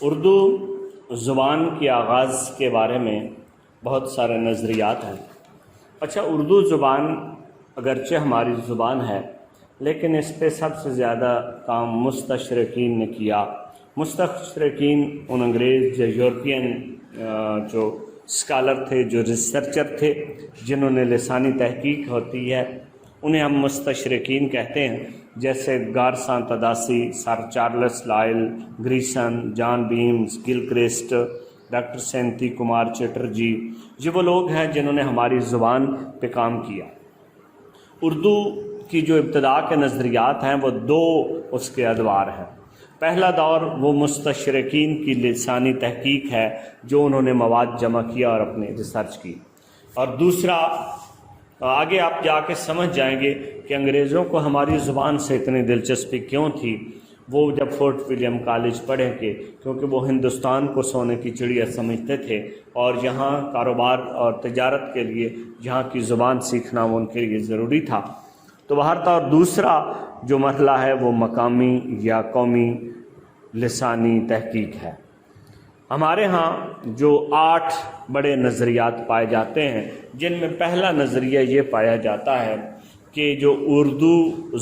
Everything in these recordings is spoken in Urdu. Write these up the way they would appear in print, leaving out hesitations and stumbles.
اردو زبان کے آغاز کے بارے میں بہت سارے نظریات ہیں۔ اچھا، اردو زبان اگرچہ ہماری زبان ہے، لیکن اس پہ سب سے زیادہ کام مستشرقین نے کیا۔ مستشرقین ان انگریز یا یورپین جو اسکالر تھے، جو ریسرچر تھے، جنہوں نے لسانی تحقیق ہوتی ہے، انہیں ہم مستشرقین کہتے ہیں، جیسے Garcin de Tassy, sir Charles Lyall, Grierson, John Beames, Gilchrist, doctor Suniti Kumar Chatterji, یہ وہ لوگ ہیں جنہوں نے ہماری زبان پہ کام کیا۔ اردو کی جو ابتدا کے نظریات ہیں وہ دو اس کے ادوار ہیں۔ پہلا دور وہ مستشرقین کی لسانی تحقیق ہے جو انہوں نے مواد جمع کیا اور اپنے ریسرچ کی، اور دوسرا آگے آپ جا کے سمجھ جائیں گے کہ انگریزوں کو ہماری زبان سے اتنی دلچسپی کیوں تھی۔ وہ جب فورٹ ولیم کالج پڑھیں کہ کیونکہ وہ ہندوستان کو سونے کی چڑیا سمجھتے تھے، اور یہاں کاروبار اور تجارت کے لیے یہاں کی زبان سیکھنا وہ ان کے لیے ضروری تھا۔ تو بہرحال دوسرا جو مرحلہ ہے وہ مقامی یا قومی لسانی تحقیق ہے۔ ہمارے ہاں جو 8 بڑے نظریات پائے جاتے ہیں، جن میں پہلا نظریہ یہ پایا جاتا ہے کہ جو اردو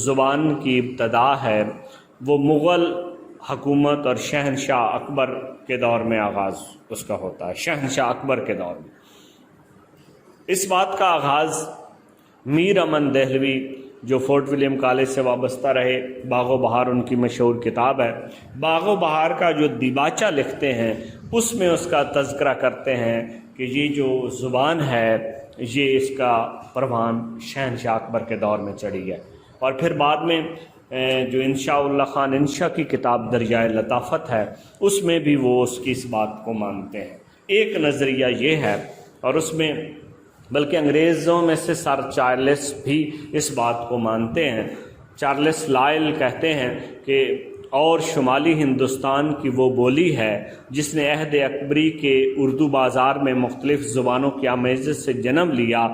زبان کی ابتدا ہے وہ مغل حکومت اور شہنشاہ اکبر کے دور میں آغاز اس کا ہوتا ہے۔ شہنشاہ اکبر کے دور میں اس بات کا آغاز میر امن دہلوی، جو فورٹ ولیم کالج سے وابستہ رہے، باغ و بہار ان کی مشہور کتاب ہے، باغ و بہار کا جو دیباچہ لکھتے ہیں اس میں اس کا تذکرہ کرتے ہیں کہ یہ جو زبان ہے یہ اس کا پروان شہنشاہ اکبر کے دور میں چڑھی ہے۔ اور پھر بعد میں جو انشاء اللہ خان انشا کی کتاب دریائے لطافت ہے، اس میں بھی وہ اس کی اس بات کو مانتے ہیں۔ ایک نظریہ یہ ہے، اور اس میں بلکہ انگریزوں میں سے سر چارلس بھی اس بات کو مانتے ہیں۔ چارلس لائل کہتے ہیں کہ اور شمالی ہندوستان کی وہ بولی ہے جس نے عہد اکبری کے اردو بازار میں مختلف زبانوں کی آمیزش سے جنم لیا،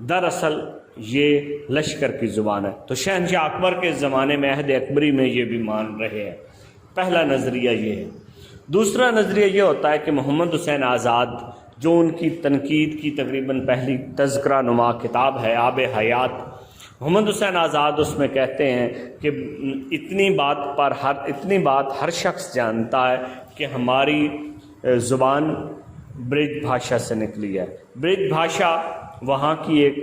دراصل یہ لشکر کی زبان ہے۔ تو شہنشاہ اکبر کے زمانے میں عہد اکبری میں یہ بھی مان رہے ہیں۔ پہلا نظریہ یہ ہے۔ دوسرا نظریہ یہ ہوتا ہے کہ محمد حسین آزاد، جو ان کی تنقید کی تقریباً پہلی تذکرہ نما کتاب ہے، آب حیات، محمد حسین آزاد اس میں کہتے ہیں کہ اتنی بات ہر شخص جانتا ہے کہ ہماری زبان برج بھاشا سے نکلی ہے۔ برج بھاشا وہاں کی ایک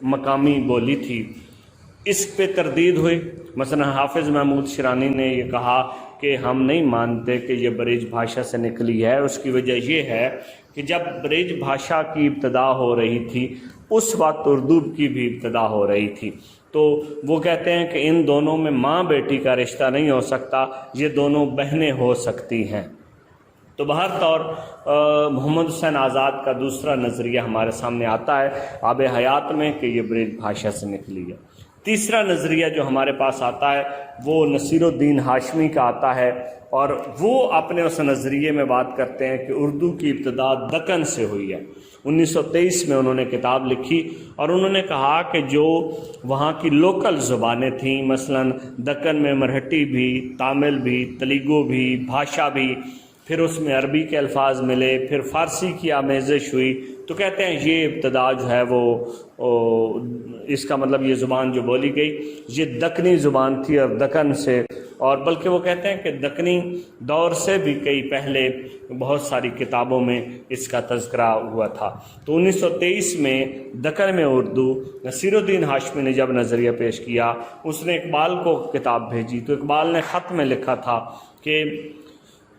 مقامی بولی تھی۔ اس پہ تردید ہوئی، مثلا حافظ محمود شیرانی نے یہ کہا کہ ہم نہیں مانتے کہ یہ برج بھاشا سے نکلی ہے۔ اس کی وجہ یہ ہے کہ جب برج بھاشا کی ابتدا ہو رہی تھی اس وقت اردو کی بھی ابتدا ہو رہی تھی، تو وہ کہتے ہیں کہ ان دونوں میں ماں بیٹی کا رشتہ نہیں ہو سکتا، یہ دونوں بہنیں ہو سکتی ہیں۔ تو بہرطور محمد حسین آزاد کا دوسرا نظریہ ہمارے سامنے آتا ہے آب حیات میں کہ یہ برج بھاشا سے نکلی ہے۔ تیسرا نظریہ جو ہمارے پاس آتا ہے وہ نصیر الدین ہاشمی کا آتا ہے، اور وہ اپنے اس نظریے میں بات کرتے ہیں کہ اردو کی ابتدا دکن سے ہوئی ہے۔ 1923 میں انہوں نے کتاب لکھی اور انہوں نے کہا کہ جو وہاں کی لوکل زبانیں تھیں، مثلا دکن میں مرہٹی بھی، تامل بھی، تیلگو بھی، بھاشا بھی، پھر اس میں عربی کے الفاظ ملے، پھر فارسی کی آمیزش ہوئی، تو کہتے ہیں یہ ابتدا جو ہے وہ اس کا مطلب یہ زبان جو بولی گئی یہ دکنی زبان تھی، اور دکن سے، اور بلکہ وہ کہتے ہیں کہ دکنی دور سے بھی کئی پہلے بہت ساری کتابوں میں اس کا تذکرہ ہوا تھا۔ تو 1923 میں دکن میں اردو، نصیر الدین ہاشمی نے جب نظریہ پیش کیا، اس نے اقبال کو کتاب بھیجی، تو اقبال نے خط میں لکھا تھا کہ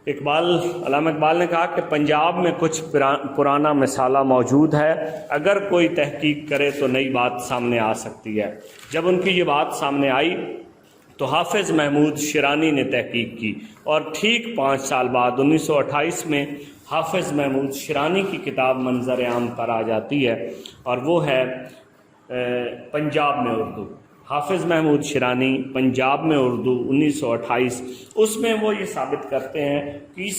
علامہ اقبال نے کہا کہ پنجاب میں کچھ پرانا مسالہ موجود ہے، اگر کوئی تحقیق کرے تو نئی بات سامنے آ سکتی ہے۔ جب ان کی یہ بات سامنے آئی تو حافظ محمود شیرانی نے تحقیق کی، اور ٹھیک 5 سال بعد 1928 میں حافظ محمود شیرانی کی کتاب منظر عام پر آ جاتی ہے، اور وہ ہے پنجاب میں اردو۔ حافظ محمود شیرانی، پنجاب میں اردو، 1928۔ اس میں وہ یہ ثابت کرتے ہیں کہ اس